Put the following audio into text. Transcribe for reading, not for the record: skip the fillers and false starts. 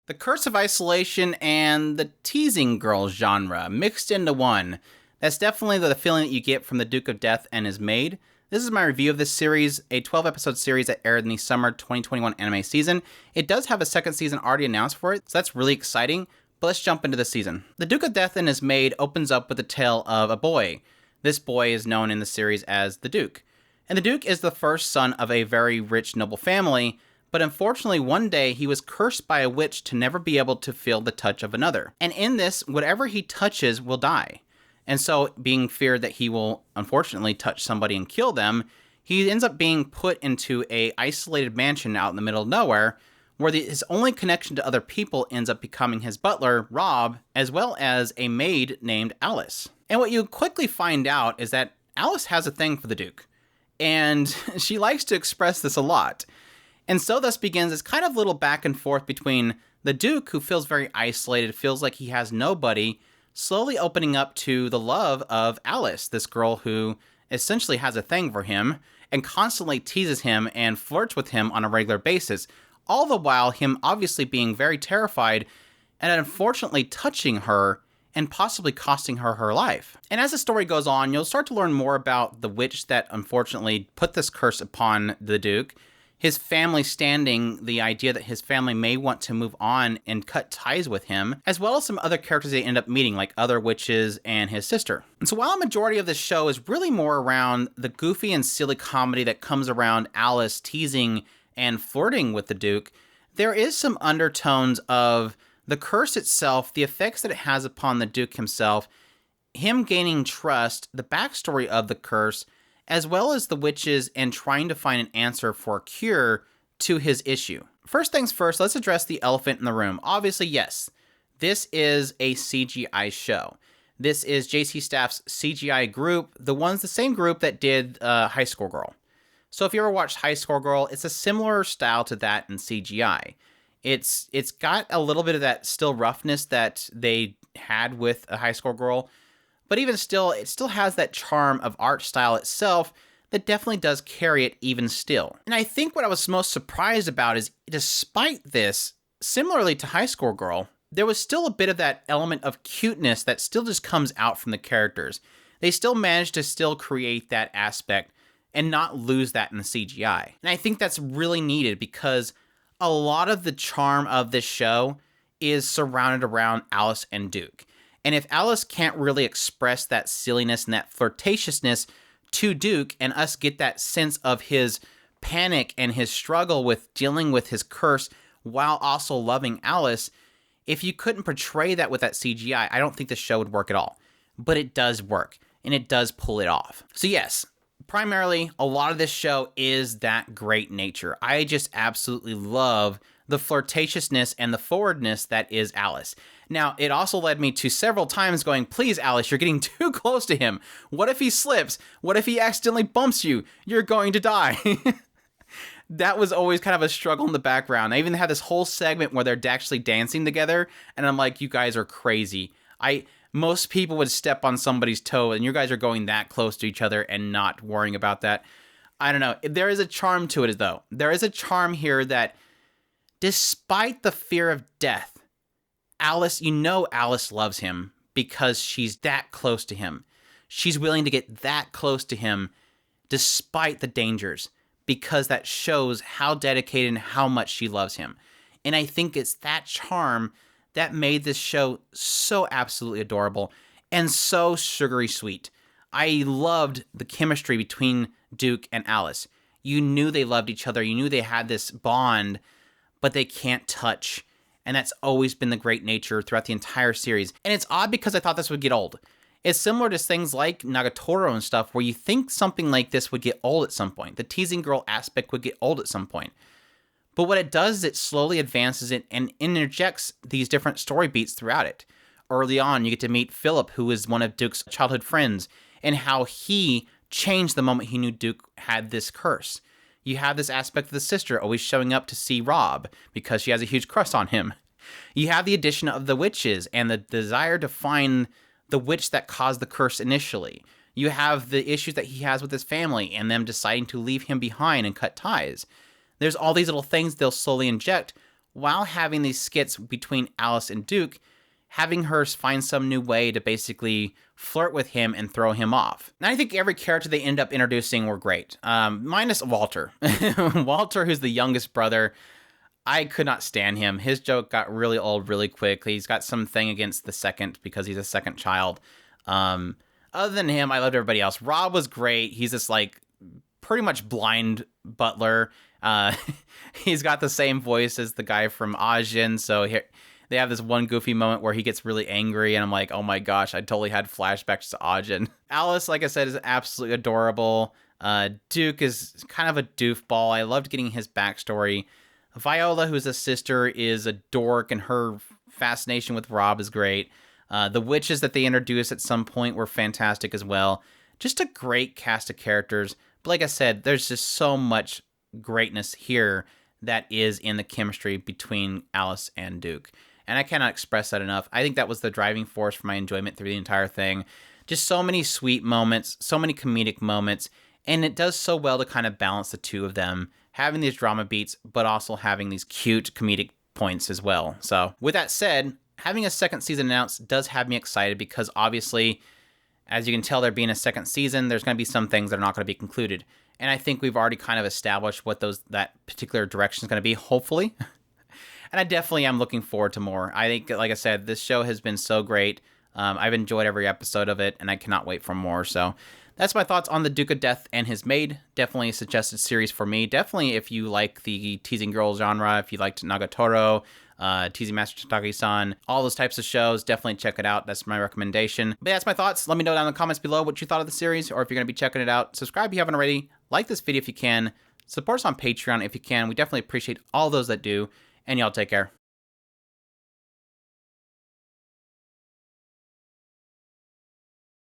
The Curse of Isolation and the Teasing Girl genre mixed into one. That's definitely the feeling that you get from the Duke of Death and his maid. This is my review of this series, a 12-episode series that aired in the summer 2021 anime season. It does have a second season already announced for it, so that's really exciting, but let's jump into the season. The Duke of Death and his maid opens up with the tale of a boy. This boy is known in the series as the Duke. And the Duke is the first son of a very rich noble family, but unfortunately one day he was cursed by a witch to never be able to feel the touch of another. And in this, whatever he touches will die. And so, being feared that he will unfortunately touch somebody and kill them, he ends up being put into a isolated mansion out in the middle of nowhere, where his only connection to other people ends up becoming his butler, Rob, as well as a maid named Alice. And what you quickly find out is that Alice has a thing for the Duke, and she likes to express this a lot. And so thus begins this kind of little back and forth between the Duke, who feels very isolated, feels like he has nobody, slowly opening up to the love of Alice, this girl who essentially has a thing for him and constantly teases him and flirts with him on a regular basis, all the while him obviously being very terrified and unfortunately touching her and possibly costing her her life. And as the story goes on, you'll start to learn more about the witch that unfortunately put this curse upon the Duke, his family standing the idea that his family may want to move on and cut ties with him, as well as some other characters they end up meeting, like other witches and his sister. And so while a majority of this show is really more around the goofy and silly comedy that comes around Alice teasing and flirting with the Duke, there is some undertones of the curse itself, the effects that it has upon the Duke himself, him gaining trust, the backstory of the curse, as well as the witches and trying to find an answer for a cure to his issue. First things first, let's address the elephant in the room. Obviously, yes, this is a CGI show. This is JC Staff's CGI group, the same group that did High School Girl. So if you ever watched High School Girl, it's a similar style to that in CGI. It's got a little bit of that still roughness that they had with a High School Girl, but even still, it still has that charm of art style itself that definitely does carry it even still. And I think what I was most surprised about is, despite this, similarly to High School Girl, there was still a bit of that element of cuteness that still just comes out from the characters. They still managed to still create that aspect and not lose that in the CGI. And I think that's really needed because a lot of the charm of this show is surrounded around Alice and Duke. And if Alice can't really express that silliness and that flirtatiousness to Duke and us get that sense of his panic and his struggle with dealing with his curse while also loving Alice, if you couldn't portray that with that CGI, I don't think the show would work at all. But it does work, and it does pull it off. So yes, primarily, a lot of this show is that great nature. I just absolutely love the flirtatiousness and the forwardness that is Alice. Now, it also led me to several times going, please, Alice, you're getting too close to him. What if he slips? What if he accidentally bumps you? You're going to die. That was always kind of a struggle in the background. I even had this whole segment where they're actually dancing together, and I'm like, you guys are crazy. Most people would step on somebody's toe, and you guys are going that close to each other and not worrying about that. I don't know. There is a charm to it, though. There is a charm here that, despite the fear of death, Alice loves him because she's that close to him. She's willing to get that close to him despite the dangers, because that shows how dedicated and how much she loves him. And I think it's that charm that made this show so absolutely adorable and so sugary sweet. I loved the chemistry between Duke and Alice. You knew they loved each other. You knew they had this bond, but they can't touch. And that's always been the great nature throughout the entire series. And it's odd because I thought this would get old. It's similar to things like Nagatoro and stuff, where you think something like this would get old at some point. The teasing girl aspect would get old at some point. But what it does is it slowly advances it and interjects these different story beats throughout it. Early on, you get to meet Philip, who is one of Duke's childhood friends, and how he changed the moment he knew Duke had this curse. You have this aspect of the sister always showing up to see Rob because she has a huge crush on him. You have the addition of the witches and the desire to find the witch that caused the curse initially. You have the issues that he has with his family and them deciding to leave him behind and cut ties. There's all these little things they'll slowly inject while having these skits between Alice and Duke, having her find some new way to basically flirt with him and throw him off. And I think every character they end up introducing were great, minus Walter. Walter, who's the youngest brother, I could not stand him. His joke got really old really quick. He's got something against the second because he's a second child. Other than him, I loved everybody else. Rob was great. He's this like pretty much blind butler. He's got the same voice as the guy from Ajin, so they have this one goofy moment where he gets really angry, and I'm like, oh my gosh, I totally had flashbacks to Ajin. Alice, like I said, is absolutely adorable. Duke is kind of a doofball. I loved getting his backstory. Viola, who's a sister, is a dork, and her fascination with Rob is great. The witches that they introduced at some point were fantastic as well. Just a great cast of characters. But like I said, there's just so much greatness here that is in the chemistry between Alice and Duke. And I cannot express that enough. I think that was the driving force for my enjoyment through the entire thing. Just so many sweet moments, so many comedic moments, and it does so well to kind of balance the two of them, having these drama beats, but also having these cute comedic points as well. So with that said, having a second season announced does have me excited because obviously, as you can tell, there being a second season, there's going to be some things that are not going to be concluded. And I think we've already kind of established what that particular direction is going to be, hopefully. And I definitely am looking forward to more. I think, like I said, this show has been so great. I've enjoyed every episode of it, and I cannot wait for more. So that's my thoughts on the Duke of Death and his maid. Definitely a suggested series for me. Definitely if you like the teasing girl genre, if you liked Nagatoro, Teasing Master Takagi-san, all those types of shows, definitely check it out. That's my recommendation. But yeah, that's my thoughts. Let me know down in the comments below what you thought of the series, or if you're going to be checking it out. Subscribe if you haven't already. Like this video if you can. Support us on Patreon if you can. We definitely appreciate all those that do. And y'all take care.